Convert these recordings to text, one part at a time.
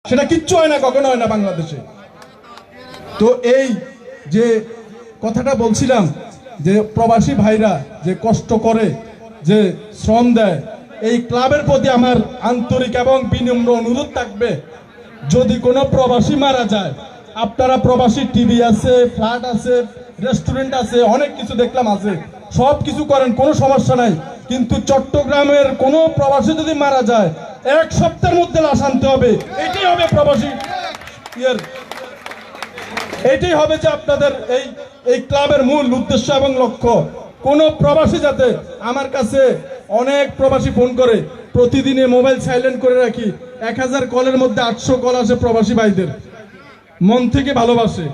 সেটা কিচ্ছু হয় না, কখনো হয় না বাংলাদেশে। তো এই যে কথাটা বলছিলাম যে প্রবাসী ভাইরা যে কষ্ট করে, যে শ্রম দেয়, এই ক্লাবের প্রতি আমার আন্তরিক এবং বিনম্র অনুরোধ থাকবে, যদি কোনো প্রবাসী মারা যায়, আপনারা প্রবাসী টিভি আছে, ফ্ল্যাট আছে, রেস্টুরেন্ট আছে, অনেক কিছু দেখলাম আছে, সব কিছু করেন, কোনো সমস্যা নাই। কিন্তু চট্টগ্রামের কোনো প্রবাসী যদি মারা যায়, 1 সপ্তাহের মধ্যে লাশ আনতে হবে। এটাই হবে প্রবাসী এটাই হবে যে আপনাদের এই ক্লাবের মূল উদ্দেশ্য এবং লক্ষ্য। কোন প্রবাসী যাতে, আমার কাছে অনেক প্রবাসী ফোন করে, প্রতিদিনে মোবাইল সাইলেন্ট করে রাখি, 1000 কলের মধ্যে 800 কল আসে প্রবাসী ভাইদের, মন থেকে ভালোবাসে।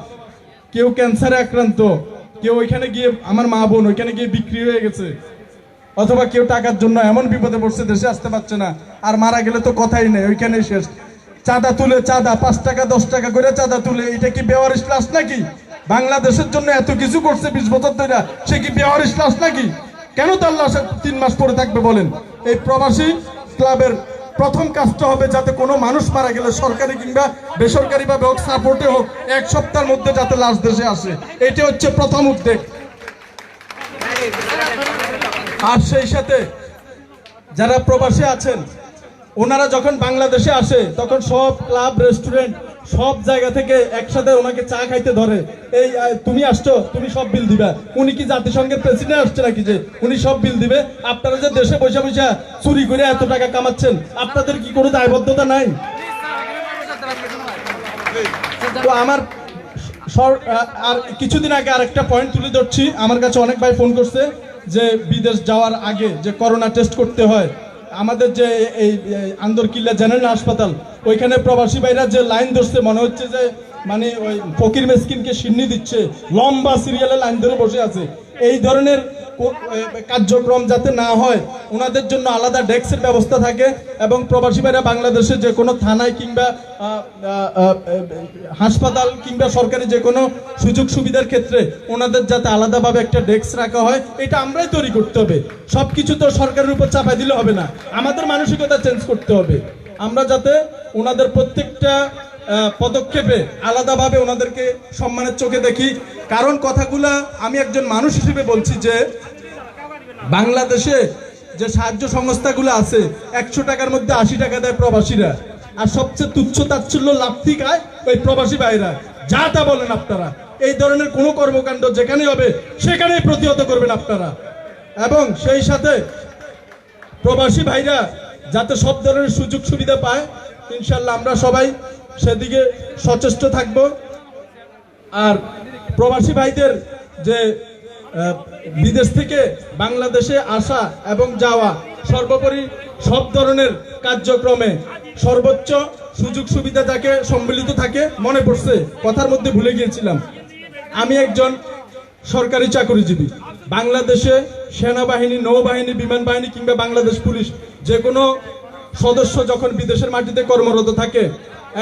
কেউ ক্যান্সারে আক্রান্ত, কেউ ওইখানে গিয়ে, আমার মা বোন ওইখানে গিয়ে বিক্রি হয়ে গেছে, অথবা কেউ টাকার জন্য এমন বিপদে পড়ছে দেশে আসতে পারছে না, আর মারা গেলে তো কথাই নেই, ওইখানে শেষ। চাঁদা তুলে, চাঁদা 5 টাকা 10 টাকা করে চাঁদা তুলে, এটা কি বেওয়ারিশ লাশ নাকি? বাংলাদেশের জন্য এত কিছু করছে 20 বছর ধরে, সে কি বেওয়ারিশ লাশ নাকি? কেন তার লাশ 3 মাস পরে থাকবে বলেন? এই প্রবাসী ক্লাবের প্রথম কাজটা হবে যাতে কোনো মানুষ মারা গেলে সরকারি কিংবা বেসরকারি ভাবে হোক, সাপোর্টে হোক, 1 সপ্তাহের মধ্যে যাতে লাশ দেশে আসে, এটা হচ্ছে প্রথম উদ্যোগ। আর সেই সাথে যারা প্রবাসী আছেন, ওনারা যখন বাংলাদেশে আসে, তখন সব ক্লাব, রেস্টুরেন্ট, সব জায়গা থেকে একসাথে ওনাকে চা খাইতে ধরে। এই তুমি আসছো, তুমি সব বিল দিবা। উনি কি জাতিসংঘের প্রেসিডেন্ট আসছে নাকি যে উনি সব বিল দিবে? আপনারা যে দেশে বসে বসে চুরি করে এত টাকা কামাচ্ছেন, আপনাদের কি কোনো দায়বদ্ধতা নাই? তো আমার আর কিছুদিন আগে আরেকটা পয়েন্ট তুলে ধরছি। আমার কাছে অনেক ভাই ফোন করছে যে বিদেশ যাওয়ার আগে যে করোনা টেস্ট করতে হয়। আমাদের যে এই আন্দরকিল্লা জেনারেল হাসপাতাল, ওইখানে প্রবাসী ভাইরা যে লাইন ধরছে, মনে হচ্ছে যে মানে ওই ফকির মেসকিনকে সিন্নি দিচ্ছে, লম্বা সিরিয়ালে লাইন ধরে বসে আছে। এই ধরনের কার্যক্রম যাতে না হয়, ওনাদের জন্য আলাদা ডেস্কের ব্যবস্থা থাকে, এবং প্রবাসী ভাইরা বাংলাদেশে যে কোনো থানায় কিংবা হাসপাতাল কিংবা সরকারি যে কোনো সুযোগ সুবিধার ক্ষেত্রে ওনাদের যাতে আলাদাভাবে একটা ডেস্ক রাখা হয়, এটা আমরাই তৈরি করতে হবে। সবকিছু তো সরকারের উপর চাপাই দিলে হবে না, আমাদের মানসিকতা চেঞ্জ করতে হবে। আমরা যাতে ওনাদের প্রত্যেকটা পদক্ষেপে আলাদাভাবে ওনাদেরকে সম্মানের চোখে দেখি। কারণ কথাগুলা আমি একজন মানুষ হিসেবে বলছি যে বাংলাদেশে যে সাহায্য সংস্থাগুলো আছে, 100 টাকার মধ্যে 80 টাকা দেয় প্রবাসীরা, আর সবচেয়ে তুচ্ছ তাচ্ছিল্য লাভটি খায় ওই প্রবাসী ভাইরা। যা তা বলেন আপনারা, এই ধরনের কোনো কর্মকাণ্ড যেখানে হবে সেখানেই প্রতিহত করবেন আপনারা। এবং সেই সাথে প্রবাসী ভাইরা যাতে সব ধরনের সুযোগ সুবিধা পায়, ইনশাল্লাহ আমরা সবাই সেদিকে সচেষ্ট থাকব। আর প্রবাসী ভাইদের যে বিদেশ থেকে বাংলাদেশে আসা এবং যাওয়া, সর্বোপরি সব ধরনের কার্যক্রমে সর্বোচ্চ সুযোগ সুবিধা যাকে সম্মিলিত থাকে। মনে পড়ছে, কথার মধ্যে ভুলে গিয়েছিলাম, আমি একজন সরকারি চাকরিজীবী। বাংলাদেশে সেনাবাহিনী, নৌবাহিনী, বিমান বাহিনী কিংবা বাংলাদেশ পুলিশ যে কোনো সদস্য যখন বিদেশের মাটিতে কর্মরত থাকে,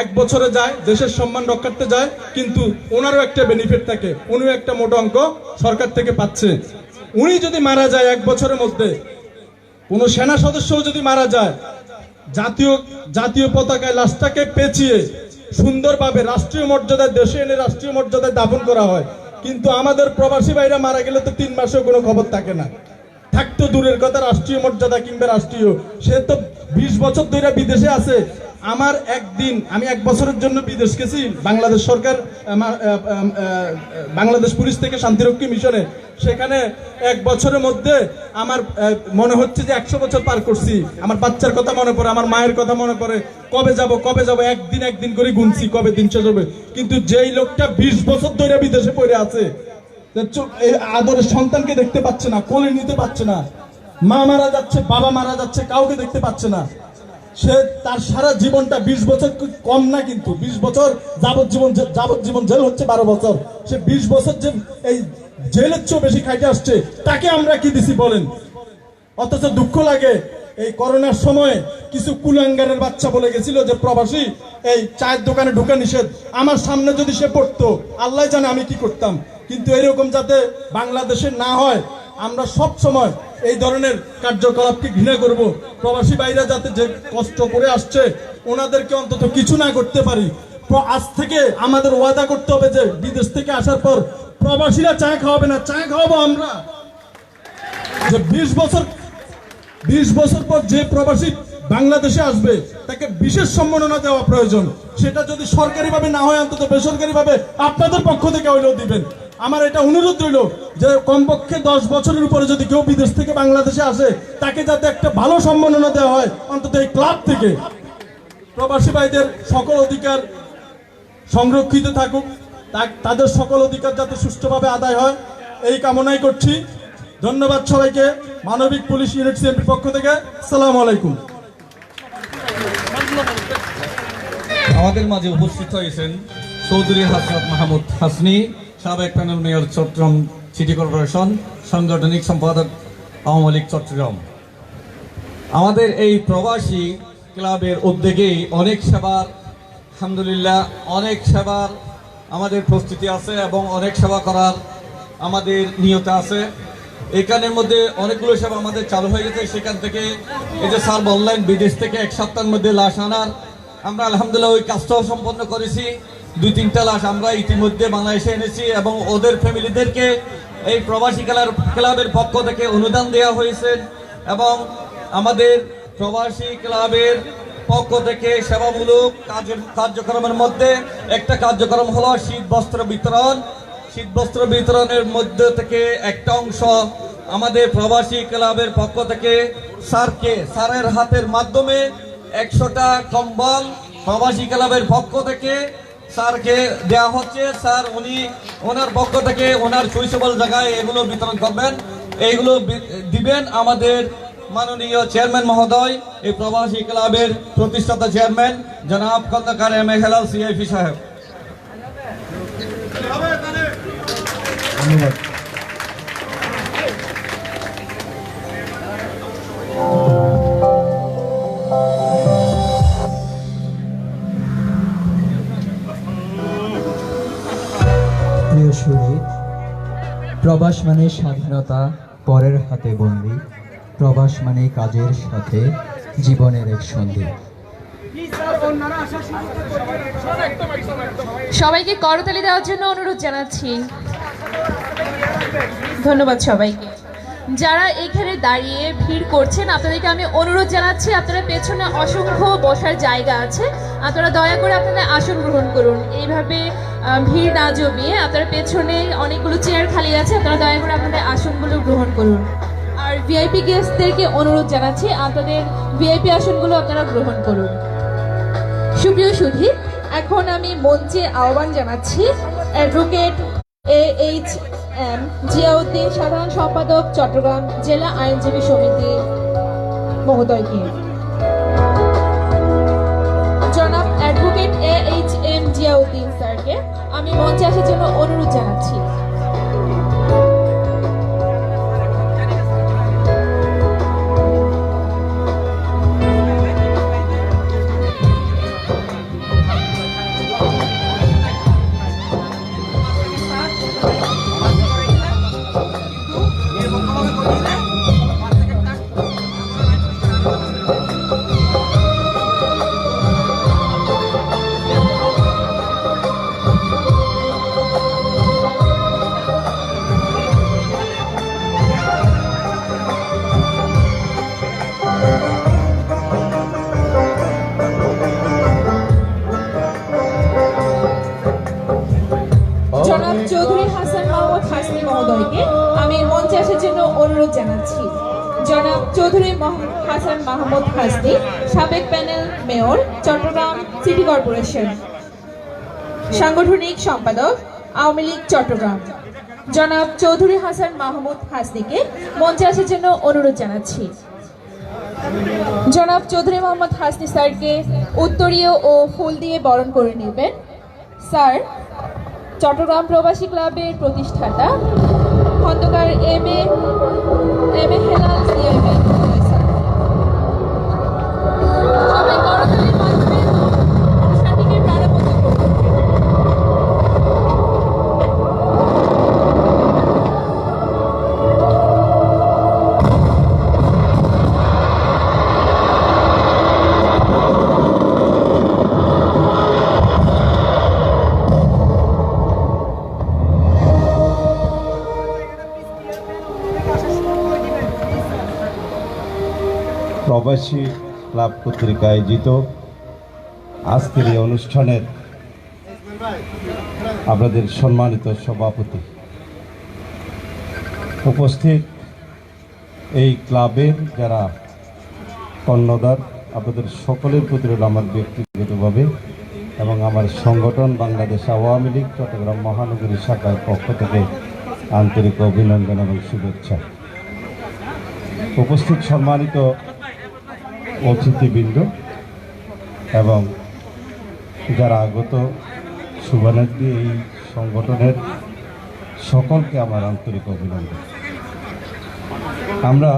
1 বছরে যায়, দেশের সম্মান রক্ষার্থে যায়, কিন্তু ওনারও একটা বেনিফিট থাকে, উনিও একটা মোটা অঙ্ক সরকার থেকে পাচ্ছে। উনি যদি মারা যায় 1 বছরের মধ্যে, কোনো সেনা সদস্যও যদি মারা যায়, জাতীয় পতাকায় লাশটাকে পেঁচিয়ে সুন্দরভাবে রাষ্ট্রীয় মর্যাদায় দেশে এনে রাষ্ট্রীয় মর্যাদায় দাফন করা হয়। কিন্তু আমাদের প্রবাসী ভাইরা মারা গেলে তো 3 মাসেও কোনো খবর থাকে না। থাকতো দূরের কথা রাষ্ট্রীয় মর্যাদা কিংবা রাষ্ট্রীয়, সে তো 20 বছর ধরে বিদেশে আছে। আমার একদিন, আমি 1 বছরের জন্য বিদেশ গেছি, বাংলাদেশ সরকার, বাংলাদেশ পুলিশ থেকে শান্তিরক্ষী মিশনে। সেখানে 1 বছরের মধ্যে আমার মনে হচ্ছে যে 100 বছর পার করছি। আমার বাচ্চার কথা মনে পড়ে, আমার মায়ের কথা মনে পড়ে, কবে যাব, একদিন করে গুনছি কবে দিন শেষ হবে। কিন্তু যেই লোকটা 20 বছর ধরে বিদেশে পড়ে আছে, আদরের সন্তানকে দেখতে পাচ্ছে না, কোলে নিতে পারছে না, মা মারা যাচ্ছে, বাবা মারা যাচ্ছে, কাউকে দেখতে পাচ্ছে না। সে তার সারা জীবনটা, 20 বছর কম না, কিন্তু 20 বছর যাবজ্জীবন জেল হচ্ছে 12 বছর। সে 20 বছর যে এই জেলের চেয়েও বেশি খাইতে আসছে, তাকে আমরা কি দিছি বলেন? অথচ দুঃখ লাগে, এই করোনার সময় কিছু কুলাঙ্গারের বাচ্চা বলে গেছিল যে প্রবাসী এই চায়ের দোকানে ঢোকা নিষেধ। আমার সামনে যদি সে পড়তো, আল্লাহ জানে আমি কি করতাম। কিন্তু এরকম যাতে বাংলাদেশে না হয়, আমরা সব সময় এই ধরনের কার্যকলাপকে ঘৃণা করব। প্রবাসী ভাইরা যাতে যে কষ্ট করে আসছে ওনাদেরকে অন্তত কিছু না করতে পারি। আজ থেকে আমাদের ওয়াদা করতে হবে যে বিদেশ থেকে আসার পর প্রবাসীরা চা খাওয়াবে না, চা খাওয়াবো আমরা। যে 20 বছর পর যে প্রবাসী বাংলাদেশে আসবে তাকে বিশেষ সম্মাননা দেওয়া প্রয়োজন। সেটা যদি সরকারিভাবে না হয় অন্তত বেসরকারিভাবে আপনাদের পক্ষ থেকে হইলেও দিবেন। আমার এটা অনুরোধ রইল যে কমপক্ষে 10 বছরের উপরে যদি কেউ বিদেশ থেকে বাংলাদেশে আসে তাকে যাতে একটা ভালো সম্মাননা দেওয়া হয় অন্তত এই ক্লাব থেকে। প্রবাসী ভাইদের সকল অধিকার সংরক্ষিত থাকুক, তাদের সকল অধিকার যাতে সুষ্ঠুভাবে আদায় হয় এই কামনাই করছি। ধন্যবাদ সবাইকে। মানবিক পুলিশ ইউনিট সিএমপির পক্ষ থেকে আসসালামু আলাইকুম। আমাদের মাঝে উপস্থিত হয়েছেন চৌধুরী হাসনাত মাহমুদ হাসনি, সাবেক panel mayor Chattogram city corporation, সাংগঠনিক সম্পাদক আওয়ামী লীগ চট্টগ্রাম। আমাদের এই প্রবাসী ক্লাবের উদ্যোগেই অনেক সেবার, আলহামদুলিল্লাহ অনেক সেবার আমাদের প্রস্তুতি আছে এবং অনেক সেবা করার আমাদের নিয়ত আছে। এখানের মধ্যে অনেকগুলো সেবা আমাদের চালু হয়ে গেছে। সেখান থেকে এই যে স্যার বললেন বিদেশ থেকে 1 সপ্তাহের মধ্যে লাশ আনার, আমরা আলহামদুলিল্লাহ ওই কাজটাও সম্পন্ন করেছি। 2-3টা লাশ আমরা ইতিমধ্যে বাংলাদেশে এনেছি এবং ওদের ফ্যামিলিদেরকে এই প্রবাসী ক্লাবের পক্ষ থেকে অনুদান দেওয়া হয়েছে। এবং আমাদের প্রবাসী ক্লাবের পক্ষ থেকে সেবামূলক কার্যক্রমের মধ্যে একটা কার্যক্রম হলো শীত বস্ত্র বিতরণ। শীত বস্ত্র বিতরণের মধ্যে থেকে একটা অংশ আমাদের প্রবাসী ক্লাবের পক্ষ থেকে স্যারের হাতের মাধ্যমে 100টা কম্বল প্রবাসী ক্লাবের পক্ষ থেকে স্যারকে দেওয়া হচ্ছে। স্যার ওনার পক্ষ থেকে ওনার সুইচেবল জায়গায় এগুলো বিতরণ করবেন, এইগুলো দিবেন আমাদের মাননীয় চেয়ারম্যান মহোদয়, এই প্রবাসী ক্লাবের প্রতিষ্ঠাতা চেয়ারম্যান জনাব Khandakar M A Helal CIP সাহেব। ধন্যবাদ। প্রিয় শহীদ, প্রবাস মানে স্বাধীনতা, পরের হাতে বন্দী। প্রবাস মানে কাজের সাথে জীবনের এক সন্ধি। সবাইকে করতালি দেওয়ার জন্য অনুরোধ জানাচ্ছি। ধন্যবাদ সবাইকে। যারা এখানে দাঁড়িয়ে ভিড় করছেন আপনাদেরকে আমি অনুরোধ জানাচ্ছি, আপনারা পেছনে অসংখ্য বসার জায়গা আছে, আপনারা দয়া করে আপনারা আসন গ্রহণ করুন। এইভাবে ভিড় না জমিয়ে আপনারা পেছনে অনেকগুলো চেয়ার খালি আছে, আপনারা দয়া করে আপনাদের আসনগুলো গ্রহণ করুন। আর ভিআইপি গেস্টদেরকে অনুরোধ জানাচ্ছি আপনাদের ভিআইপি আসনগুলো আপনারা গ্রহণ করুন। সুপ্রিয় সুধী, এখন আমি মঞ্চে আহ্বান জানাচ্ছি অ্যাডভোকেট AHM জিয়াউদ্দিন, সাধারণ সম্পাদক চট্টগ্রাম জেলা আইনজীবী সমিতি মহোদয়কে। জনাব অ্যাডভোকেট AHM জিয়াউদ্দিন স্যারকে আমি মঞ্চে আসার জন্য অনুরোধ জানাচ্ছি। জনাব চৌধুরী হাসান মাহমুদ হাসনি মহোদয়কে আমি মঞ্চে আসার জন্য অনুরোধ জানাচ্ছি। জনাব চৌধুরী হাসান মাহমুদ হাসনি, সাবেক panel mayor Chattogram city corporation, সাংগঠনিক সম্পাদক আওয়ামী লীগ চট্টগ্রাম। জনাব চৌধুরী হাসান মাহমুদ হাসনিকে মঞ্চে আসার জন্য অনুরোধ জানাচ্ছি। জনাব চৌধুরী মোহাম্মদ হাসনি স্যারকে উত্তরীয় ও ফুল দিয়ে বরণ করে নেবেন। স্যার চট্টগ্রাম প্রবাসী ক্লাবের প্রতিষ্ঠাতা Khandakar M A Helal CIP. সবাই করতালির মাধ্যমে অনুষ্ঠানটিকে প্রারম্ভ করুন। প্রবাসী ক্লাব কর্তৃক আয়োজিত আজকের এই অনুষ্ঠানের আপনাদের সম্মানিত সভাপতি, উপস্থিত এই ক্লাবের যারা কর্ণধার, আপনাদের সকলের প্রতি রইল আমার ব্যক্তিগতভাবে এবং আমার সংগঠন বাংলাদেশ আওয়ামী লীগ চট্টগ্রাম মহানগরী শাখার পক্ষ থেকে আন্তরিক অভিনন্দন এবং শুভেচ্ছা। উপস্থিত সম্মানিত অতিথিবৃন্দ এবং যারা আগত শুভানুধ্যায়ী, এই সংগঠনের সকলকে আমার আন্তরিক অভিনন্দন। আমরা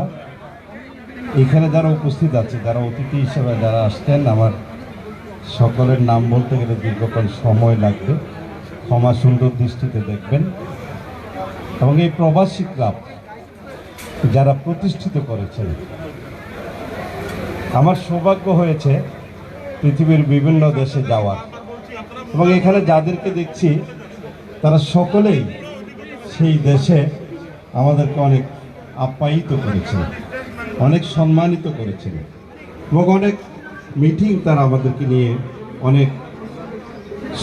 এখানে যারা উপস্থিত আছে, যারা অতিথি হিসেবে যারা আসছেন, আমার সকলের নাম বলতে গেলে দীর্ঘক্ষণ সময় লাগবে, ক্ষমা সুন্দর দৃষ্টিতে দেখবেন। এবং এই প্রবাসী ক্লাব যারা প্রতিষ্ঠিত করেছেন, আমার সৌভাগ্য হয়েছে পৃথিবীর বিভিন্ন দেশে যাওয়ার, এবং এখানে যাদেরকে দেখছি তারা সকলেই সেই দেশে আমাদেরকে অনেক আপ্যায়িত করেছেন, অনেক সম্মানিত করেছেন এবং অনেক মিটিং তারা আমাদেরকে নিয়ে অনেক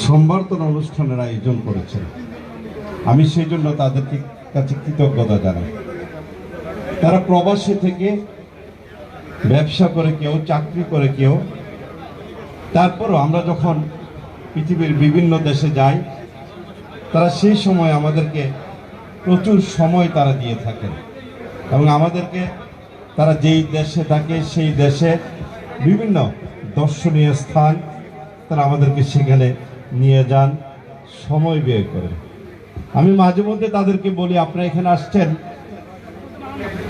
সম্বর্ধনা অনুষ্ঠানের আয়োজন করেছেন। আমি সেই জন্য তাদেরকে কাছে কৃতজ্ঞতা জানাই। তারা প্রবাসী থেকে ব্যবসা করে, কেউ চাকরি করে, কেউ, তারপরও আমরা যখন পৃথিবীর বিভিন্ন দেশে যাই, তারা সেই সময় আমাদেরকে প্রচুর সময় তারা দিয়ে থাকেন এবং আমাদেরকে তারা যেই দেশে থাকে সেই দেশে বিভিন্ন দর্শনীয় স্থান তারা আমাদেরকে সেখানে নিয়ে যান, সময় ব্যয় করেন। আমি মাঝে মধ্যে তাদেরকে বলি, আপনারা এখানে আসছেন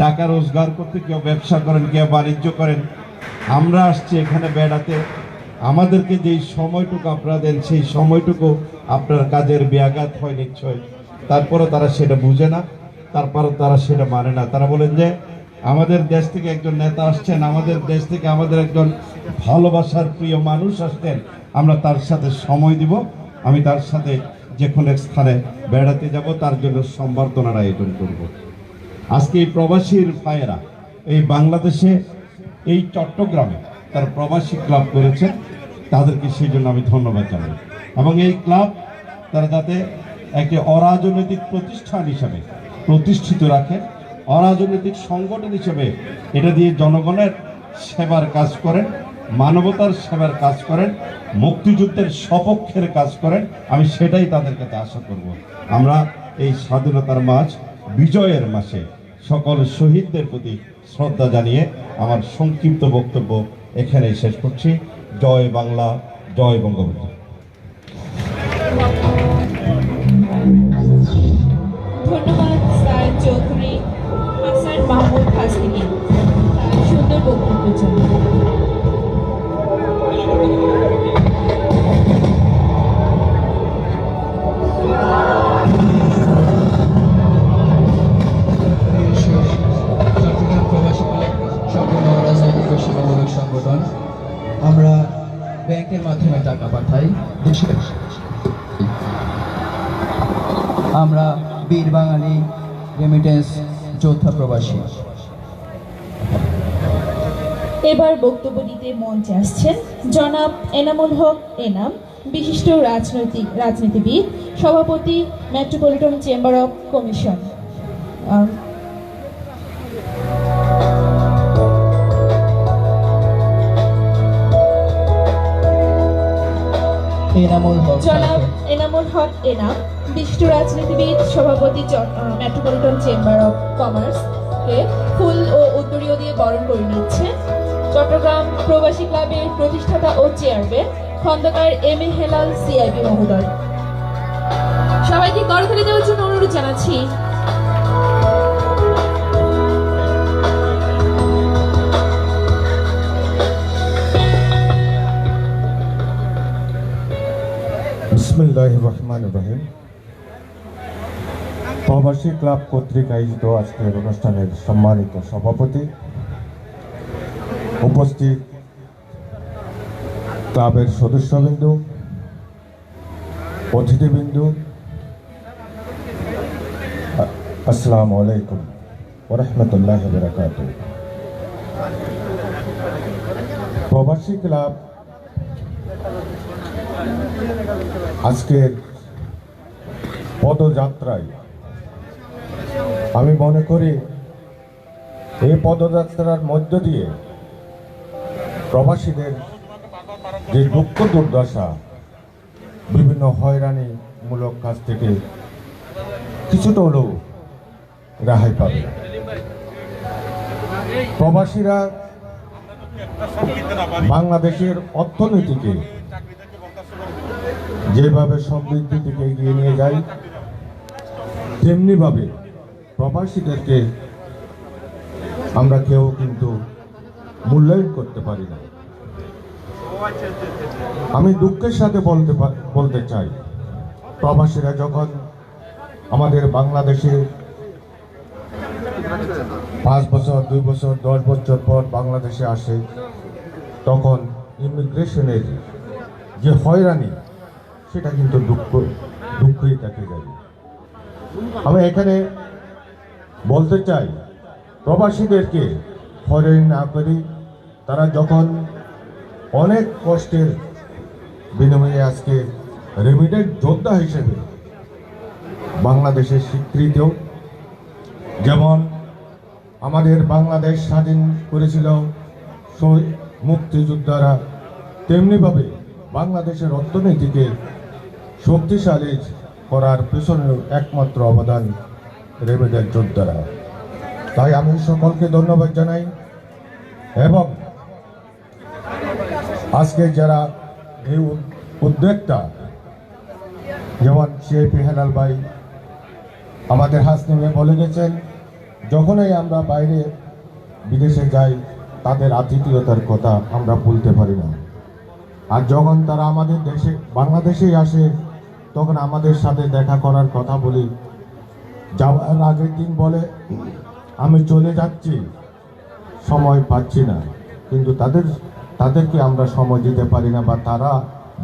টাকা রোজগার করতে, কেউ ব্যবসা করেন, কেউ বাণিজ্য করেন, আমরা আসছি এখানে বেড়াতে, আমাদেরকে যেই সময়টুকু আপনারা দেন সেই সময়টুকু আপনার কাজের ব্যাঘাত হয় নিশ্চয়। তারপরও তারা সেটা বুঝে না, তারপরও তারা সেটা মানে না। তারা বলেন যে আমাদের দেশ থেকে একজন নেতা আসছেন, আমাদের দেশ থেকে আমাদের একজন ভালোবাসার প্রিয় মানুষ আসছেন, আমরা তার সাথে সময় দিব, আমি তার সাথে যে কোনো এক স্থানে বেড়াতে যাব, তার জন্য সম্বর্ধনার আয়োজন করব। আজকে এই প্রবাসীর ভাইয়েরা এই বাংলাদেশে, এই চট্টগ্রামে তারা প্রবাসী ক্লাব করেছেন, তাদেরকে সেই জন্য আমি ধন্যবাদ জানাই। এবং এই ক্লাব তারা যাতে একটি অরাজনৈতিক প্রতিষ্ঠান হিসাবে প্রতিষ্ঠিত রাখেন, অরাজনৈতিক সংগঠন হিসেবে এটা দিয়ে জনগণের সেবার কাজ করেন, মানবতার সেবার কাজ করেন, মুক্তিযুদ্ধের সপক্ষের কাজ করেন, আমি সেটাই তাদের কাছে আশা করব। আমরা এই স্বাধীনতার মাস, বিজয়ের মাসে সকল শহীদদের প্রতি শ্রদ্ধা জানিয়ে আমার সংক্ষিপ্ত বক্তব্য এখানেই শেষ করছি। জয় বাংলা, জয় বঙ্গবন্ধু। ধন্যবাদ স্যার চৌধুরী হাসান মাহমুদ হাসনিকে সুন্দর বক্তব্যের জন্য। চট্টগ্রাম প্রবাসী ক্লাব সম্পূর্ণ অরাজনৈতিক ও সেবামূলক সংগঠন। আমরা ব্যাংকের মাধ্যমে টাকা পাঠাই দেশে। আমরা বীর বাঙালি রেমিটেন্স যোদ্ধা প্রবাসী। এবার বক্তব্য দিতে মঞ্চে আসছেন জনাব এনামুল হক এনাম, বিশিষ্ট রাজনীতিবিদ, সভাপতি মেট্রোপলিটন চেম্বার অফ কমিশন। জনাব এনামুল হক এনাম, বিশিষ্ট রাজনীতিবিদ, সভাপতি মেট্রোপলিটন চেম্বার অফ কমার্স কে ফুল ও উত্তরীয় দিয়ে বরণ করে নিচ্ছেন চট্টগ্রাম প্রবাসী ক্লাবের প্রতিষ্ঠাতা ও chairman Khandakar M A Helal CIB মহোদয়। সবাইকে করতালি দেওয়ার জন্য অনুরোধ জানাচ্ছি। বিসমিল্লাহির রহমানির রহিম। প্রবাসী ক্লাব কর্তৃক আয়োজিত আজকের অনুষ্ঠানের সম্মানিত সভাপতি, উপস্থিত ক্লাবের সদস্যবৃন্দ, অতিথিবৃন্দ, আসসালামু আলাইকুম ওয়া রাহমাতুল্লাহি ওয়া বারাকাতুহু। প্রবাসী ক্লাব আজকের পদযাত্রায় আমি মনে করি এই পদযাত্রার মধ্য দিয়ে প্রবাসীদের যে দুঃখ দুর্দশা বিভিন্ন হয়রানিমূলক কাজ থেকে কিছুটা হলেও রেহাই পাবে। প্রবাসীরা বাংলাদেশের অর্থনীতিকে যেভাবে সমৃদ্ধির দিকে এগিয়ে নিয়ে যায়, তেমনিভাবে প্রবাসীদেরকে আমরা কেউ কিন্তু মূল্যায়ন করতে পারি না। আমি দুঃখের সাথে বলতে চাই, প্রবাসীরা যখন আমাদের বাংলাদেশে 5 বছর 2 বছর 10 বছর পর বাংলাদেশে আসে, তখন ইমিগ্রেশনের যে হয়রানি সেটা কিন্তু দুঃখই থেকে যায়। আমি এখানে বলতে চাই, প্রবাসীদেরকে হয়রানি না করি, তারা যখন অনেক কষ্টের বিনিময়ে আজকে রেমিটেন্ট যোদ্ধা হিসেবে বাংলাদেশের স্বীকৃতিও, যেমন আমাদের বাংলাদেশ স্বাধীন করেছিল মুক্তিযোদ্ধারা, তেমনিভাবে বাংলাদেশের অর্থনীতিকে শক্তিশালী করার পেছনে একমাত্র অবদান রেমিটেন্ট যোদ্ধারা। তাই আমি সকলকে ধন্যবাদ জানাই এবং আজকে যারা এই উদ্যোগটা, যেমন সিআইপি হেলাল ভাই আমাদের হাসনিমে বলে গেছেন, যখনই আমরা বাইরে বিদেশে যাই তাদের আতিথেয়তার কথা আমরা ভুলতে পারি না। আর যখন তারা আমাদের দেশে বাংলাদেশেই আসে তখন আমাদের সাথে দেখা করার কথা বলি, যাওয়ার আগের দিন বলে আমি চলে যাচ্ছি, সময় পাচ্ছি না, কিন্তু তাদেরকে আমরা সময় দিতে পারি না, বা তারা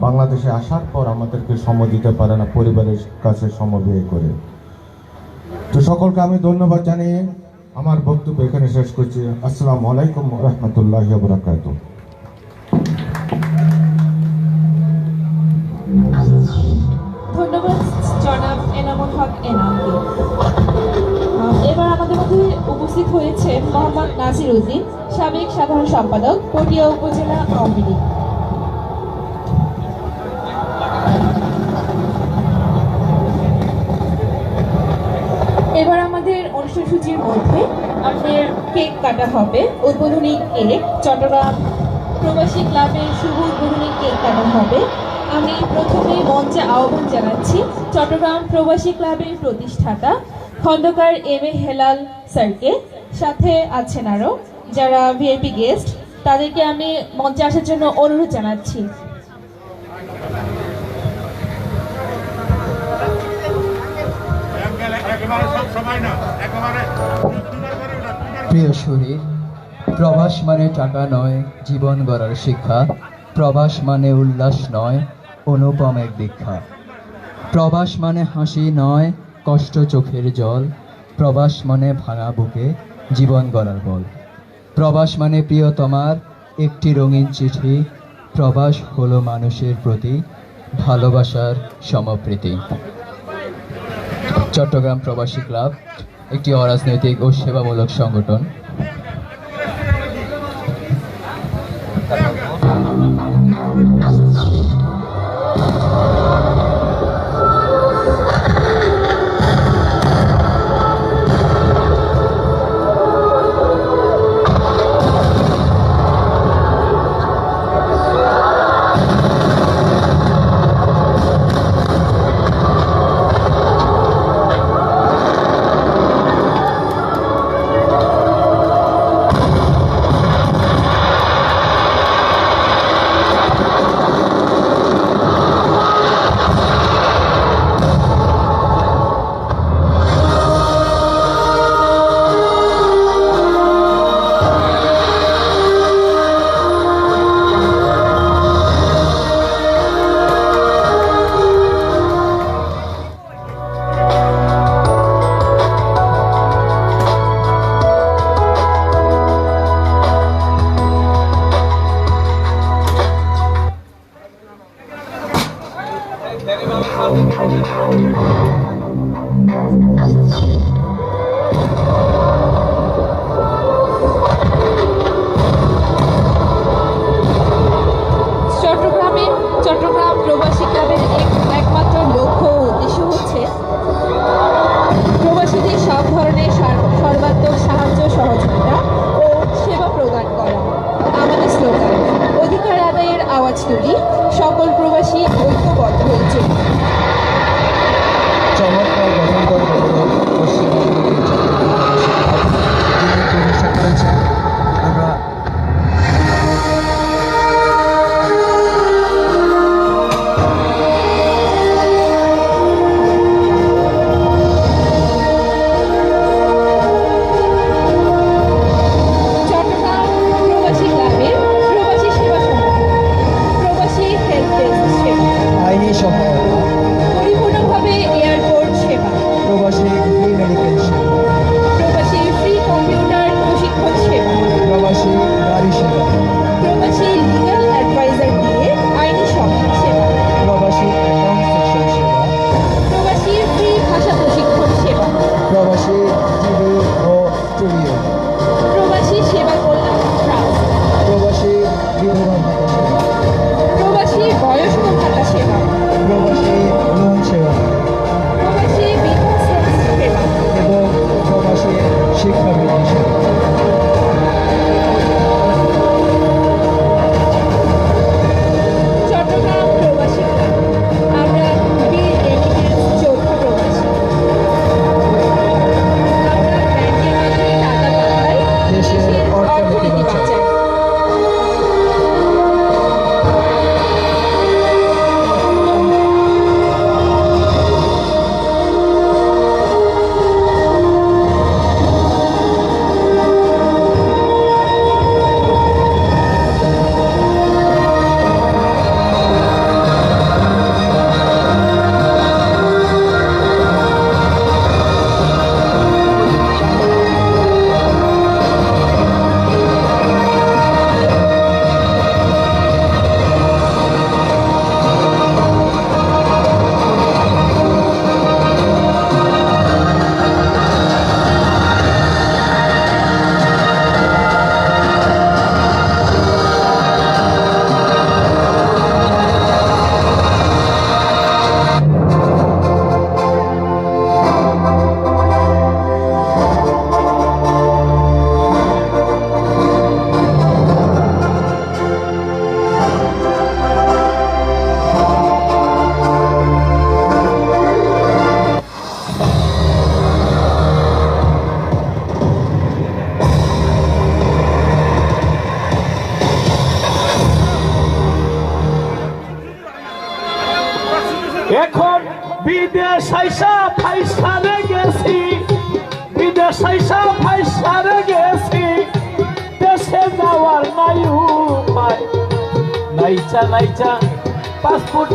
বাংলাদেশে আসার পর আমাদেরকে সময় দিতে পারে না, পরিবারের কাছে সময় ব্যয় করে। তো সকলকে আমি ধন্যবাদ জানিয়ে আমার বক্তব্য এখানে শেষ করছি। আসসালামু আলাইকুম ওয়া রাহমাতুল্লাহি ওয়া বারাকাতুহু। ধন্যবাদ জনাব এনামুল হক এনামকে। এবার আমাদের মধ্যে উপস্থিত হয়েছে মোহাম্মদ নাসির উদ্দিন, সাবেক সাধারণ সম্পাদক, পটিয়া উপজেলা আওয়ামী লীগ। এবার আমাদের অনুষ্ঠানসূচির মধ্যে আমাদের কেক কাটা হবে। উদ্বোধনী কেক চট্টগ্রাম প্রবাসী ক্লাবের শুভ উদ্বোধনী কেক কাটা হবে। আমি প্রথমে মঞ্চে আহ্বান জানাচ্ছি চট্টগ্রাম প্রবাসী ক্লাবের প্রতিষ্ঠাতা খন্দকার এম এ হেলাল স্যারকে। সাথে আছেন আরও যারা ভিআইপি গেস্ট, তাদেরকে আমি মঞ্চে আসার জন্য অনুরোধ জানাচ্ছি। প্রিয় শরীর, প্রবাস মানে টাকা নয়, জীবন গড়ার শিক্ষা। প্রবাস মানে উল্লাস নয়, অনুপম এক দীক্ষা। প্রবাস মানে হাসি নয়, কষ্ট চোখের জল। প্রবাস মানে ভাঙা বুকে জীবন গড়ার বল। প্রবাস মানে প্রিয়তমার একটি রঙিন চিঠি। প্রবাস হলো মানুষের প্রতি ভালোবাসার সমপ্রীতি। চট্টগ্রাম প্রবাসী ক্লাব একটি অরাজনৈতিক ও সেবামূলক সংগঠন। চট্টগ্রাম প্রবাসী ক্লাবের একমাত্র লক্ষ্য ও উদ্দেশ্য হচ্ছে প্রবাসীদের সব ধরনের সর্বাত্মক সাহায্য সহযোগিতা ও সেবা প্রদান করা। আমাদের স্লোগান, অধিকার আদায়ের আওয়াজ তুলি, সকল প্রবাসী ঐক্যবদ্ধ হয়ে চলি। চমৎকার গঠন করে পশ্চিমবঙ্গের যিনি প্রতিষ্ঠা করেছেন, আমরা চট্টগ্রাম প্রবাসী ক্লাবের প্রবাসী সেবা সংগঠন, প্রবাসী হেল্প ডেস্ক সেবা, আইনি সহায়তা, পরিপূর্ণভাবে এয়ারপোর্ট সেবা, প্রবাসী ফ্রি মেডিকেল সেবা, প্রবাসী ফ্রি কম্পিউটার প্রশিক্ষণ সেবা, প্রবাসী গাড়ি সেবা, প্রবাসী লিগ্যাল অ্যাডভাইজার দিয়ে আইনি সহায়তা সেবা, প্রবাসী অ্যাকাউন্ট সেকশন সেবা, প্রবাসী ফ্রি ভাষা প্রশিক্ষণ সেবা, প্রবাসী টিভি ও স্টুডিও, প্রবাসী সেবা কল্যাণ ট্রাস্ট, প্রবাসী বিধবা ভাতা সেবা, প্রবাসী বয়স্ক ভাতা সেবা, প্রবাসী লোন সেবা প্রবাসী বিধবা সেবা, এবং প্রবাসী শিক্ষাবৃত্তি সেবা। চট্টগ্রাম প্রবাসী ক্লাব, আমরা বীর এমিনেন্স চৌদ্দ প্রবাসী। আমরা ব্যাংকের মাধ্যমে টাকা পাঠাই, দেশের দেশের অর্থনীতি অর্থনীতি বাঁচাই। বাঁচাই। এখন বিদেশ আইসা ফাইসারে গেছি, বিদেশ আইসা ফাইসারে গেছি, দেশে যাওয়ার নাই উপায়, নাইচা নাইচা পাসপোর্ট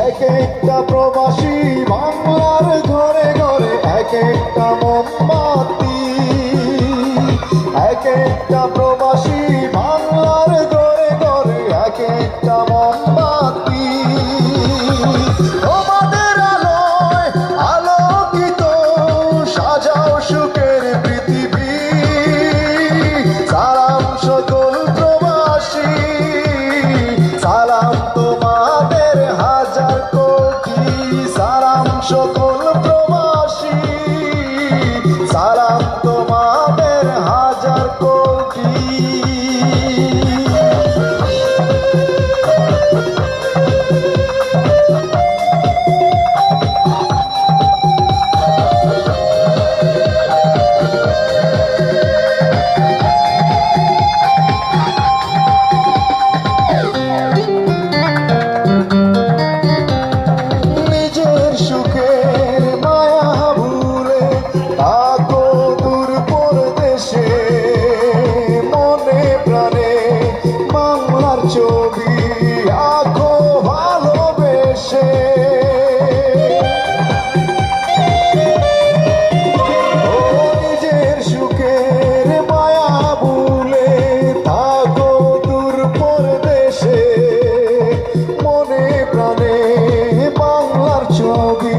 এক একটা প্রবাসী বাংলার ঘরে ঘরে এক একটা মোমবাতি, এক একটা প্রবাসী বাংলার ঘরে ঘরে এক একটা মোমবাতি। তোমাদের আলোয় আলোকিত সাজাও সুখের পৃথিবী, সালাম সকল প্রবাসী, সালাম তোমাদের হাজার কোটি, সালাম সকল প্রবাসী, সালাম তোমাদের হাজার কোটি। ভালোবেসে ও নিজের সুখের মায়া ভুলে থাকো দূর পরদেশে মনে প্রাণে বাংলার ছবি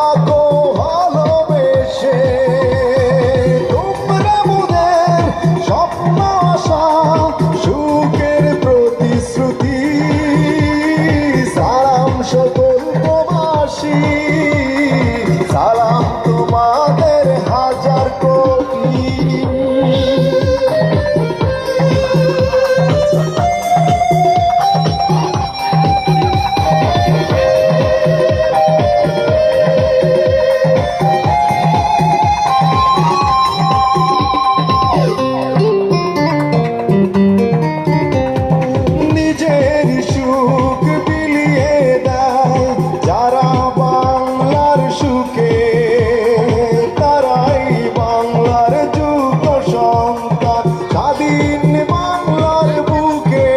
আঁকো ভালোবেসে তোমরা মোদের স্বপ্ন আশা সুখের প্রতিশ্রুতি সালাম সকল প্রবাসী সালাম তোমাদের হাজার কোটি নিজের সুখ বিলিয়ে দেয় যারা বাংলার সুখে তারাই বাংলার যুগ সন্তান স্বাধীন বাংলার বুকে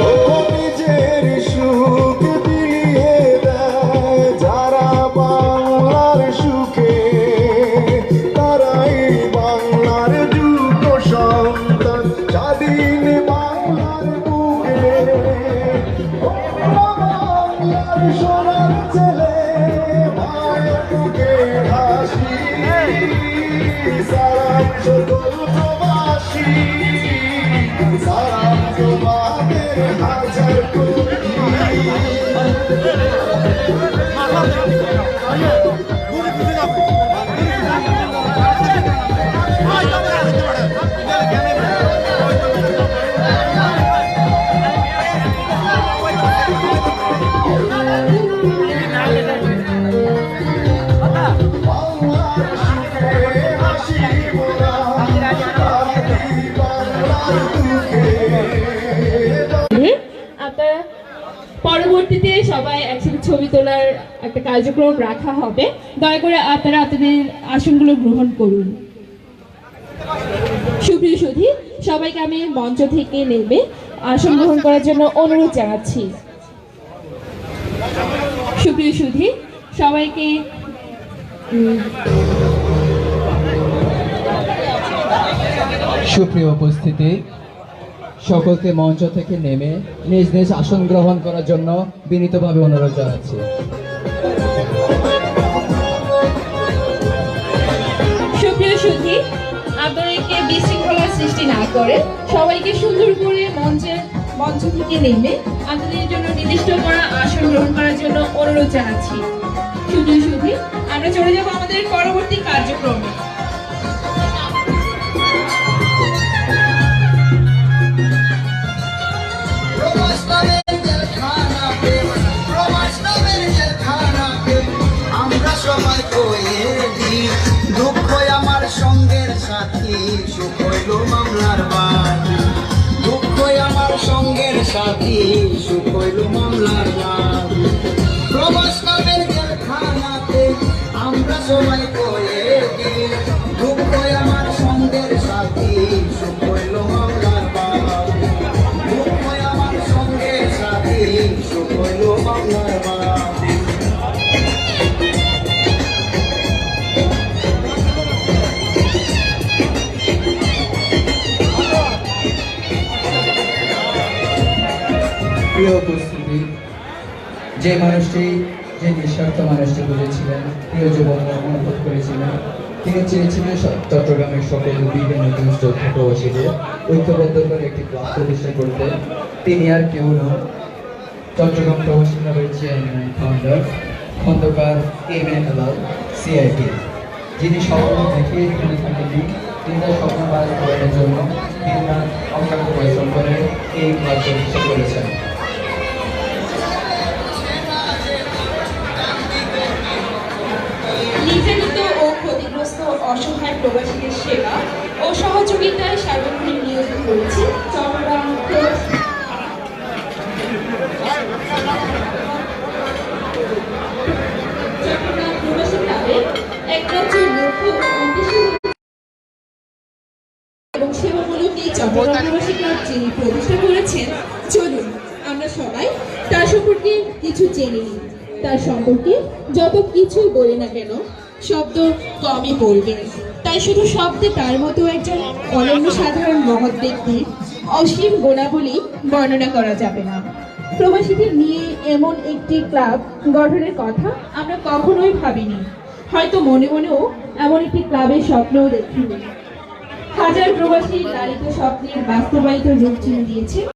ও নিজের সুখ বিলিয়ে দেয় যারা বাংলার সুখে তারাই বাংলার যুগ সন্তান স্বাধীন বাংলার বুকে বাংলার সোনার ছেলে মায়ের বুকে হাসি সালাম সকল প্রবাসী সালাম তোমাদের হাজার কোটি বাংলার সুখে হাসি মোরা বাংলার দুঃখে আপনারা পরবর্তীতে সবাই একসাথে ছবি তোলার একটা কার্যক্রম রাখা হবে, দয়া করে আপনারা আপনাদের আসনগুলো গ্রহণ করুন। সুপ্রিয় সুধী, সবাইকে আমি মঞ্চ থেকে নেমে আসন গ্রহণ করার জন্য অনুরোধ জানাচ্ছি। সুপ্রিয় সুধী, সবাইকে সুপ্রিয় উপস্থিতি, সকলকে মঞ্চ থেকে নেমে নিজ নিজ আসন গ্রহণ করার জন্য বিনীতভাবে অনুরোধ জানাচ্ছি। সুপ্রিয় সুধী, আপনাদেরকে বিশৃঙ্খলার সৃষ্টি না করে সবাইকে সুন্দর করে মঞ্চ থেকে নেমে আপনাদের জন্য নির্দিষ্ট করা আসন গ্রহণ করার জন্য অনুরোধ জানাচ্ছি। সুপ্রিয় সুধী, আমরা চলে যাব আমাদের পরবর্তী কার্যক্রমে। আমরা সবাই কয়েদি দুঃখ আমার সঙ্গের সাথী সুখ হইল মামলার বাড়ি দুঃখ আমার সঙ্গের সাথী সুখ হইল মামলার বাড়ি প্রবাস নামের জেলখানাতে আমরা সবাই কয়েদি দুঃখ আমার সঙ্গের সাথী সুখ হইল মামলার বাড়ি দুঃখ আমার সঙ্গের সাথী সুখ হইল মামলার বাড়ি প্রিয় উপস্থিতি, যে মানুষটি, যে নিঃস্বার্থ মানুষটি বুঝেছিলেন, প্রিয় যুবক অনুভব করেছিলেন, তিনি চেয়েছিলেন চট্টগ্রামের সকল বিভিন্ন দুস্থ প্রবাসীদের ঐক্যবদ্ধ করে একটি ক্লাব প্রতিষ্ঠা করতে। তিনি আর কেউ নন, চট্টগ্রাম প্রবাসী ক্লাবের chairman Khandakar M A Helal CIT, যিনি স্বপ্ন দেখে এখানে থাকেননি, তিনি তার স্বপ্ন বাস্তবায়নের জন্য দিন রাত অক্লান্ত পরিশ্রম করে এই ক্লাব প্রতিষ্ঠা করেছেন। নির্যাতিত ও ক্ষতিগ্রস্ত অসহায় প্রবাসীদের সেবা ও সহযোগিতায় সার্বক্ষণিক নিয়োজিত করেছে চট্টগ্রাম প্রবাসী ক্লাবের একমাত্র লক্ষ্য ও উদ্দেশ্য এবং সেবামূলক এই চট্টগ্রাম প্রবাসী ক্লাব যিনি প্রতিষ্ঠা করেছেন, চলুন আমরা সবাই তার সম্পর্কে কিছু জেনে নিই। তার সম্পর্কে যত কিছু বলি না কেন শব্দ কমই বলবে, তাই শুধু শব্দে তার মতো একজন অনন্য সাধারণ মহৎ ব্যক্তির অসীম গুণাবলী বর্ণনা করা যাবে না। প্রবাসীদের নিয়ে এমন একটি ক্লাব গঠনের কথা আমরা কখনোই ভাবিনি, হয়তো মনে মনেও এমন একটি ক্লাবের স্বপ্নও দেখিনি। হাজার প্রবাসী লালিত স্বপ্নের বাস্তবায়িত রূপ চিহ্ন দিয়েছে